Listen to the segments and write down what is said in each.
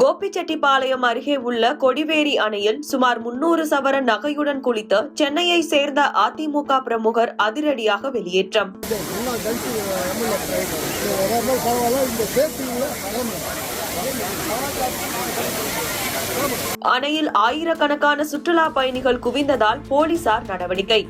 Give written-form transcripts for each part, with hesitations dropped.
கோபிச்செட்டிப்பாளையம் அருகே உள்ள கொடிவேரி அணையில் சுமார் 300 சவரன் நகையுடன் குளித்த சென்னையை சேர்ந்த அதிமுக பிரமுகர் அதிரடியாக வெளியேற்றம். அணையில் ஆயிரக்கணக்கான சுற்றுலா பயணிகள் குவிந்ததால் போலீசார் நடவடிக்கை.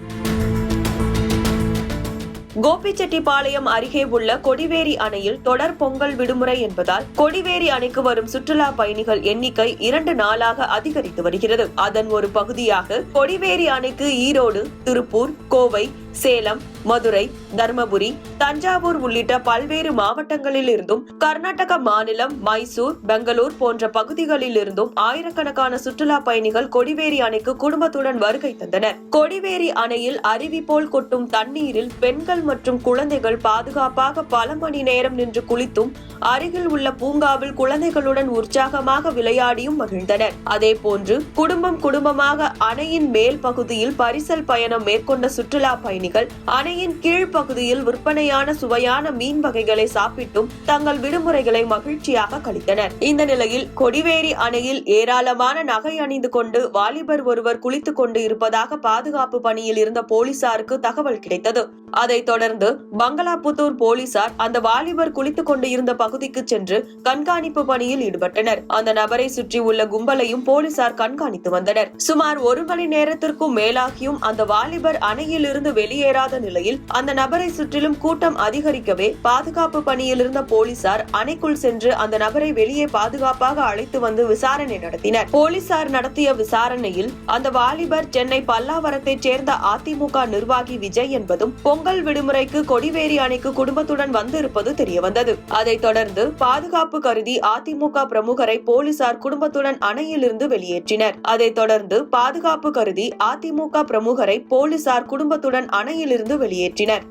கோபிச்செட்டிப்பாளையம் அருகே உள்ள கொடிவேரி அணையில் தொடர் பொங்கல் விடுமுறை என்பதால் கொடிவேரி அணைக்கு வரும் சுற்றுலா பயணிகள் எண்ணிக்கை 2 நாளாக அதிகரித்து வருகிறது. அதன் ஒரு பகுதியாக கொடிவேரி அணைக்கு ஈரோடு, திருப்பூர், கோவை, சேலம், மதுரை, தர்மபுரி, தஞ்சாவூர் உள்ளிட்ட பல்வேறு மாவட்டங்களில் இருந்தும் கர்நாடக மாநிலம் மைசூர், பெங்களூர் போன்ற பகுதிகளில் இருந்தும் ஆயிரக்கணக்கான சுற்றுலா பயணிகள் கொடிவேரி அணைக்கு குடும்பத்துடன் வருகை தந்தனர். கொடிவேரி அணையில் அருவி போல் கொட்டும் தண்ணீரில் பெண்கள் மற்றும் குழந்தைகள் பாதுகாப்பாக பல மணி நேரம் நின்று குளித்தும் அருகில் உள்ள பூங்காவில் குழந்தைகளுடன் உற்சாகமாக விளையாடியும் மகிழ்ந்தனர். அதேபோன்று குடும்பமாக அணையின் மேல் பகுதியில் பரிசல் பயணம் மேற்கொண்ட சுற்றுலா பயணிகள் அணையின் கீழ்ப்பகுதியில் விற்பனையான சுவையான மீன் வகைகளை சாப்பிட்டும் தங்கள் விடுமுறைகளை மகிழ்ச்சியாக கழித்தனர். இந்த நிலையில் கொடிவேரி அணையில் ஏராளமான நகை அணிந்து கொண்டு வாலிபர் ஒருவர் குளித்துக் கொண்டு இருப்பதாக பாதுகாப்பு பணியில் இருந்த போலீசாருக்கு தகவல் கிடைத்தது. அதைத் தொடர்ந்து பங்களாபுத்தூர் போலீசார் அந்த வாலிபர் குளித்துக் கொண்டு இருந்த பகுதிக்கு சென்று கண்காணிப்பு பணியில் ஈடுபட்டனர். அந்த நபரை சுற்றி உள்ள கும்பலையும் போலீசார் கண்காணித்து வந்தனர். சுமார் 1 மணி நேரத்திற்கும் மேலாகியும் அந்த வாலிபர் அணையில் இருந்து வெளியேறாத நிலையில் அந்த நபரை சுற்றிலும் கூட்டம் அதிகரிக்கவே பாதுகாப்பு பணியில் இருந்த போலீசார் அணைக்குள் சென்று அந்த நபரை வெளியே பாதுகாப்பாக அழைத்து வந்து விசாரணை நடத்தினர். போலீசார் நடத்திய விசாரணையில் அந்த வாலிபர் சென்னை பல்லாவரத்தைச் சேர்ந்த அதிமுக நிர்வாகி விஜய் என்பதும் பொங்கல் விடுமுறைக்கு கொடிவேரி அணைக்கு குடும்பத்துடன் வந்திருப்பது தெரியவந்தது. அதைத் தொடர்ந்து பாதுகாப்பு கருதி அதிமுக பிரமுகரை போலீசார் குடும்பத்துடன் அணையிலிருந்து வெளியேற்றினர். அதைத் தொடர்ந்து பாதுகாப்பு கருதி அதிமுக பிரமுகரை போலீசார் குடும்பத்துடன் அணையிலிருந்து வெளியேற்றினர்.